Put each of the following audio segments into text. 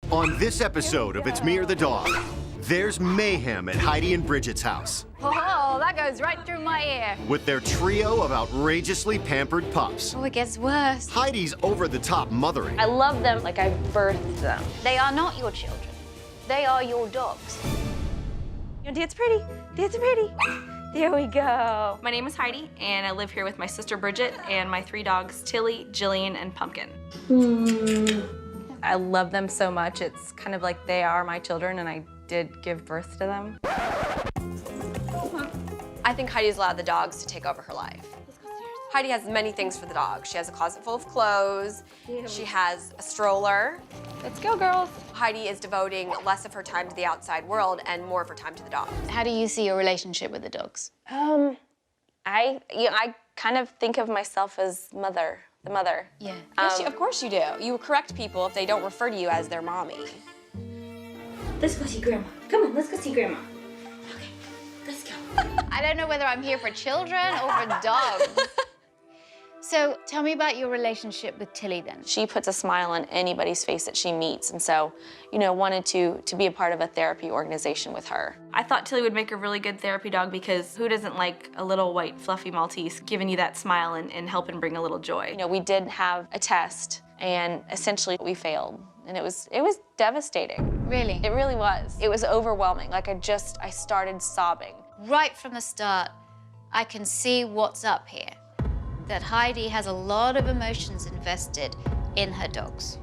On this episode of It's Me or the Dog, there's mayhem at Heidi and Bridget's house. Oh, that goes right through my ear. With their trio of outrageously pampered pups. Oh, it gets worse. Heidi's over-the-top mothering. I love them like I birthed them. They are not your children. They are your dogs. You know, dance pretty, dance pretty. There we go. My name is Heidi, and I live here with my sister Bridget and my 3 dogs, Tilly, Jillian, and Pumpkin. I love them so much. It's kind of like they are my children, and I did give birth to them. I think Heidi's allowed the dogs to take over her life. Heidi has many things for the dog. She has a closet full of clothes. She has a stroller. Let's go, girls. Heidi is devoting less of her time to the outside world and more of her time to the dogs. How do you see your relationship with the dogs? I kind of think of myself as the mother. Yeah. Yes, of course you do. You correct people if they don't refer to you as their mommy. Let's go see Grandma. Come on, let's go see Grandma. Okay, let's go. I don't know whether I'm here for children or for dogs. So tell me about your relationship with Tilly then. She puts a smile on anybody's face that she meets, and so, you know, wanted to be a part of a therapy organization with her. I thought Tilly would make a really good therapy dog because who doesn't like a little white fluffy Maltese giving you that smile and helping bring a little joy? You know, we did have a test, and essentially we failed, and it was devastating. Really? It really was. It was overwhelming. Like I started sobbing. Right from the start, I can see what's up here. That Heidi has a lot of emotions invested in her dogs.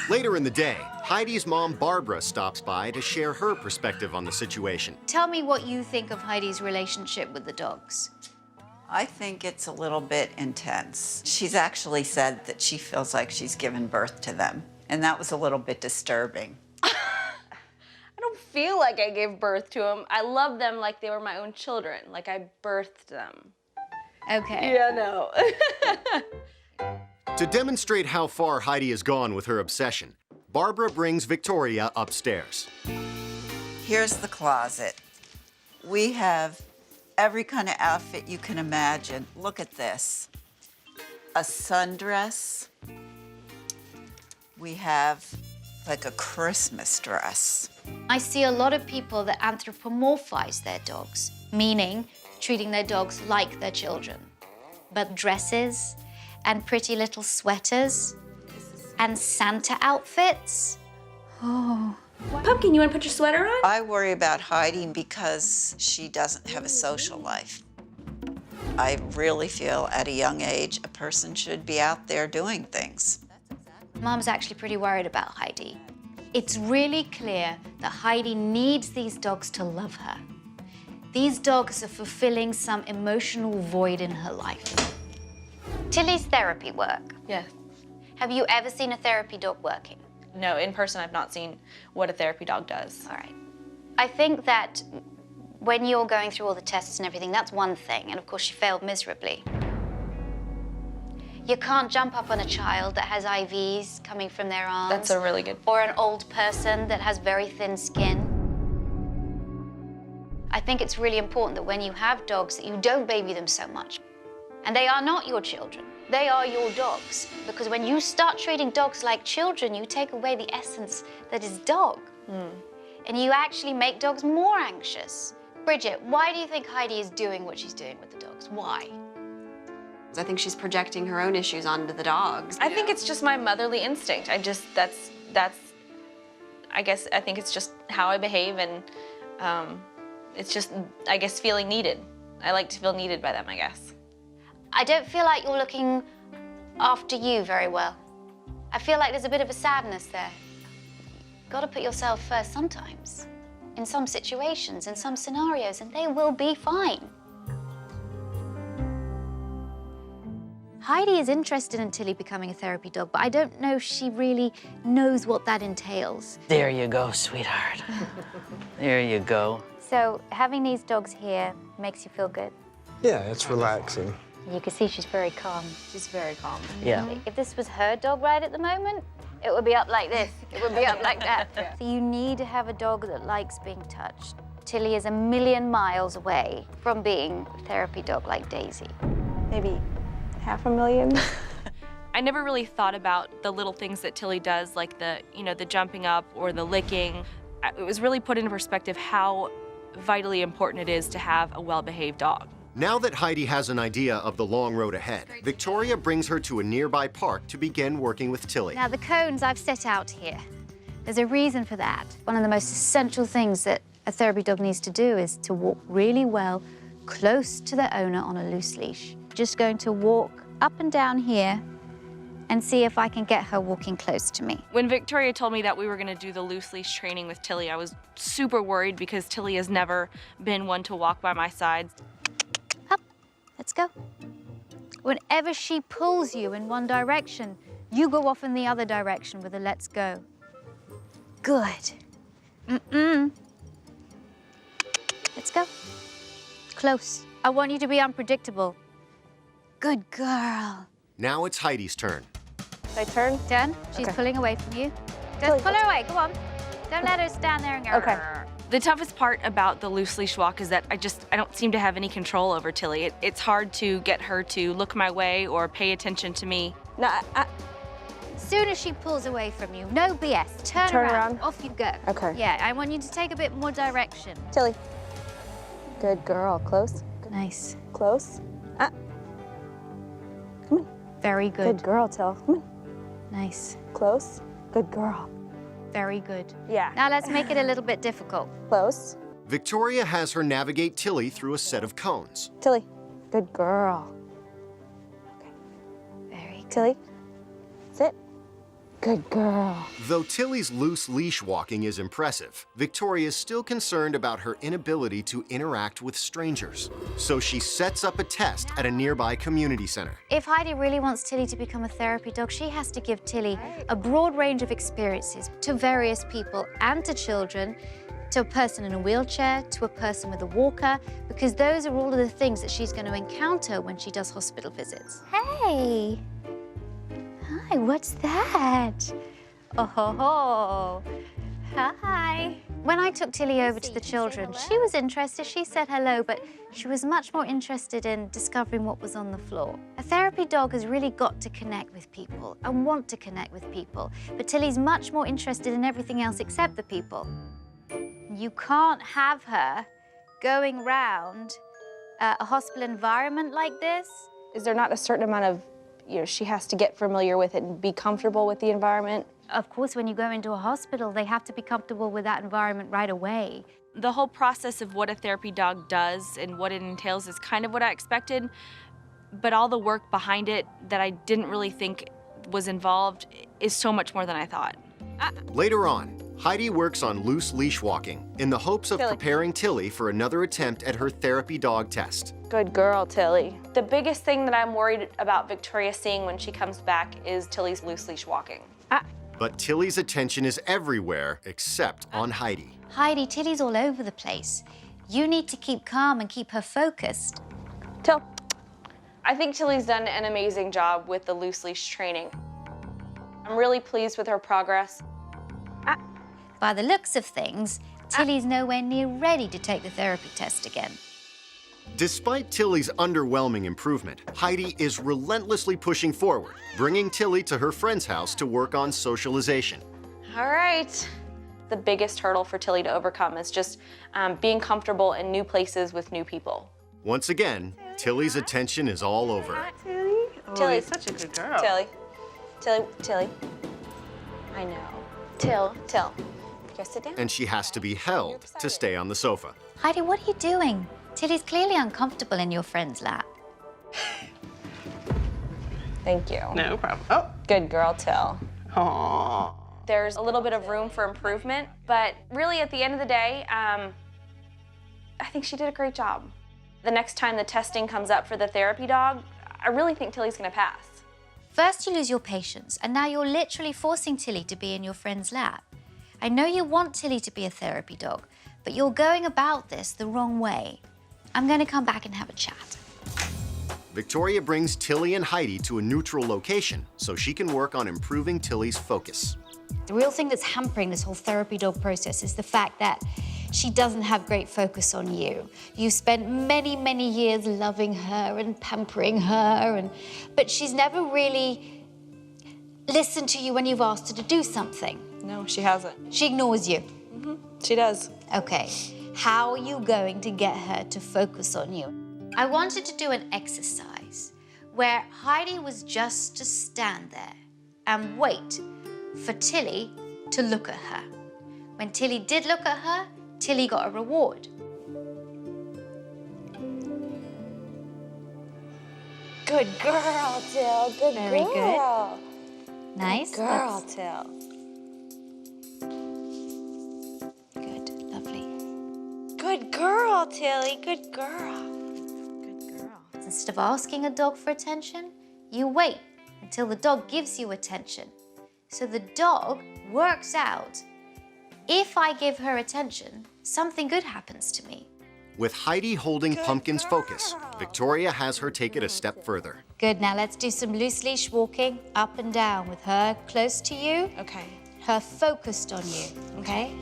Later in the day, Heidi's mom, Barbara, stops by to share her perspective on the situation. Tell me what you think of Heidi's relationship with the dogs. I think it's a little bit intense. She's actually said that she feels like she's given birth to them, and that was a little bit disturbing. I don't feel like I gave birth to them. I love them like they were my own children, like I birthed them. Okay. Yeah, no. To demonstrate how far Heidi has gone with her obsession, Barbara brings Victoria upstairs. Here's the closet. We have every kind of outfit you can imagine. Look at this. A sundress. We have like a Christmas dress. I see a lot of people that anthropomorphize their dogs, meaning treating their dogs like their children. But dresses and pretty little sweaters and Santa outfits. Oh. Pumpkin, you want to put your sweater on? I worry about Heidi because she doesn't have a social life. I really feel at a young age, a person should be out there doing things. Mom's actually pretty worried about Heidi. It's really clear that Heidi needs these dogs to love her. These dogs are fulfilling some emotional void in her life. Tilly's therapy work. Yes. Have you ever seen a therapy dog working? No, in person I've not seen what a therapy dog does. All right. I think that when you're going through all the tests and everything, that's one thing, and of course she failed miserably. You can't jump up on a child that has IVs coming from their arms. That's a really good Or an old person that has very thin skin. I think it's really important that when you have dogs that you don't baby them so much. And they are not your children. They are your dogs. Because when you start treating dogs like children, you take away the essence that is dog. And you actually make dogs more anxious. Bridget, why do you think Heidi is doing what she's doing with the dogs? Why? I think she's projecting her own issues onto the dogs. I think it's just my motherly instinct. I guess I think it's just how I behave, and it's just, I guess, feeling needed. I like to feel needed by them, I guess. I don't feel like you're looking after you very well. I feel like there's a bit of a sadness there. You've got to put yourself first sometimes. In some situations, in some scenarios, and they will be fine. Heidi is interested in Tilly becoming a therapy dog, but I don't know if she really knows what that entails. There you go, sweetheart. There you go. So having these dogs here makes you feel good? Yeah, it's relaxing. You can see she's very calm. She's very calm. Yeah. If this was her dog ride at the moment, it would be up like this. It would be up like that. So you need to have a dog that likes being touched. Tilly is a million miles away from being a therapy dog like Daisy. Maybe 500,000. I never really thought about the little things that Tilly does, like the jumping up or the licking. It was really put into perspective how vitally important it is to have a well-behaved dog. Now that Heidi has an idea of the long road ahead, Victoria brings her to a nearby park to begin working with Tilly. Now, the cones I've set out here, there's a reason for that. One of the most essential things that a therapy dog needs to do is to walk really well, close to the owner on a loose leash. Just going to walk up and down here and see if I can get her walking close to me. When Victoria told me that we were gonna do the loose leash training with Tilly, I was super worried because Tilly has never been one to walk by my side. Up, let's go. Whenever she pulls you in one direction, you go off in the other direction with a let's go. Good. Let's go. Close. I want you to be unpredictable. Good girl. Now it's Heidi's turn. Should I turn? Done? She's Okay. pulling away from you. Just pull her away, go on. Don't let her stand there and go. Okay. The toughest part about the loose leash walk is that I don't seem to have any control over Tilly. It's hard to get her to look my way or pay attention to me. No, As soon as she pulls away from you, no BS. Turn around. Off you go. Okay. Yeah, I want you to take a bit more direction. Tilly. Good girl. Close. Nice. Close. Very good. girl, Till. Come on. Nice. Close. Good girl. Very good. Yeah. Now let's make it a little bit difficult. Close. Victoria has her navigate Tilly through a set of cones. Tilly. Good girl. Very good. Tilly. Sit. Good girl. Though Tilly's loose leash walking is impressive, Victoria's still concerned about her inability to interact with strangers. So she sets up a test at a nearby community center. If Heidi really wants Tilly to become a therapy dog, she has to give Tilly a broad range of experiences to various people and to children, to a person in a wheelchair, to a person with a walker, because those are all of the things that she's going to encounter when she does hospital visits. Hey! Hi, what's that? Oh, ho, ho. Hi. When I took Tilly over to the children, she was interested. She said hello, but she was much more interested in discovering what was on the floor. A therapy dog has really got to connect with people and want to connect with people, but Tilly's much more interested in everything else except the people. You can't have her going round a hospital environment like this. Is there not a certain amount of, she has to get familiar with it and be comfortable with the environment? Of course, when you go into a hospital, they have to be comfortable with that environment right away. The whole process of what a therapy dog does and what it entails is kind of what I expected, but all the work behind it that I didn't really think was involved is so much more than I thought. Later on, Heidi works on loose leash walking in the hopes of preparing Tilly for another attempt at her therapy dog test. Good girl, Tilly. The biggest thing that I'm worried about Victoria seeing when she comes back is Tilly's loose leash walking. But Tilly's attention is everywhere except on Heidi. Heidi, Tilly's all over the place. You need to keep calm and keep her focused. Till. I think Tilly's done an amazing job with the loose leash training. I'm really pleased with her progress. By the looks of things, Tilly's nowhere near ready to take the therapy test again. Despite Tilly's underwhelming improvement, Heidi is relentlessly pushing forward, bringing Tilly to her friend's house to work on socialization. All right. The biggest hurdle for Tilly to overcome is just being comfortable in new places with new people. Once again, Tilly's attention is all over. Tilly, such a good girl. Tilly. I know. Till. Just sit down. And she has to be held to stay on the sofa. Heidi, what are you doing? Tilly's clearly uncomfortable in your friend's lap. Thank you. No problem. Oh. Good girl, Till. Aww. There's a little bit of room for improvement, but really at the end of the day, I think she did a great job. The next time the testing comes up for the therapy dog, I really think Tilly's gonna pass. First you lose your patience, and now you're literally forcing Tilly to be in your friend's lap. I know you want Tilly to be a therapy dog, but you're going about this the wrong way. I'm going to come back and have a chat. Victoria brings Tilly and Heidi to a neutral location so she can work on improving Tilly's focus. The real thing that's hampering this whole therapy dog process is the fact that she doesn't have great focus on you. You've spent many, many years loving her and pampering her, but she's never really listen to you when you've asked her to do something? No, she hasn't. She ignores you. She does. Okay, how are you going to get her to focus on you? I wanted to do an exercise where Heidi was just to stand there and wait for Tilly to look at her. When Tilly did look at her, Tilly got a reward. Good girl, Till. Good Very girl. Nice. Girl, Till. Good, lovely. Good girl, Tilly. Good girl. Instead of asking a dog for attention, you wait until the dog gives you attention. So the dog works out, if I give her attention, something good happens to me. With Heidi holding Pumpkin's focus, Victoria has her take it a step further. Good, now let's do some loose leash walking up and down with her close to you, Okay. her focused on you, okay?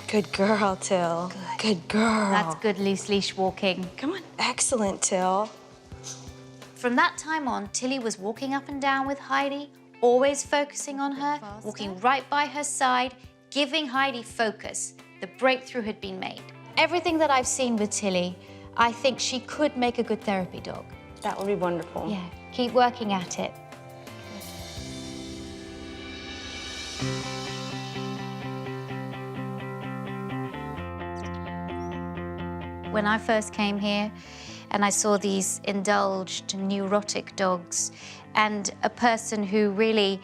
Good girl, Till. Good girl. That's good loose leash walking. Come on. Excellent, Till. From that time on, Tilly was walking up and down with Heidi, always focusing on her, walking right by her side, giving Heidi focus. The breakthrough had been made. Everything that I've seen with Tilly, I think she could make a good therapy dog. That would be wonderful. Yeah, keep working at it. When I first came here and I saw these indulged, neurotic dogs and a person who really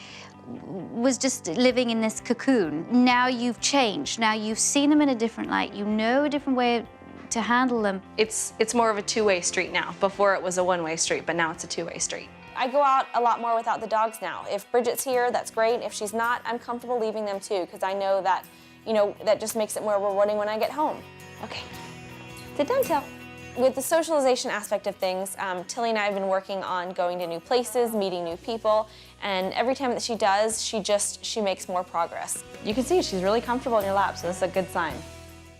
was just living in this cocoon. Now you've changed. Now you've seen them in a different light. You know a different way to handle them. It's more of a two-way street now. Before it was a one-way street, but now it's a two-way street. I go out a lot more without the dogs now. If Bridget's here, that's great. If she's not, I'm comfortable leaving them too, because I know that, that just makes it more rewarding when I get home. Okay, sit down, Till. With the socialization aspect of things, Tilly and I have been working on going to new places, meeting new people, and every time that she does, she makes more progress. You can see she's really comfortable in your lap, so that's a good sign.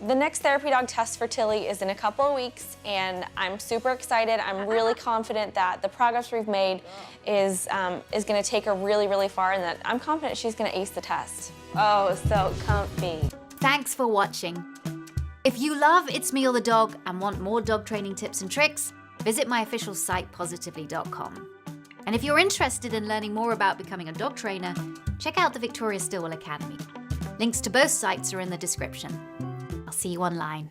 The next therapy dog test for Tilly is in a couple of weeks, and I'm super excited. I'm really confident that the progress we've made is gonna take her really, really far, and that I'm confident she's gonna ace the test. Oh, so comfy. Thanks for watching. If you love It's Me or the Dog and want more dog training tips and tricks, visit my official site, positively.com. And if you're interested in learning more about becoming a dog trainer, check out the Victoria Stilwell Academy. Links to both sites are in the description. I'll see you online.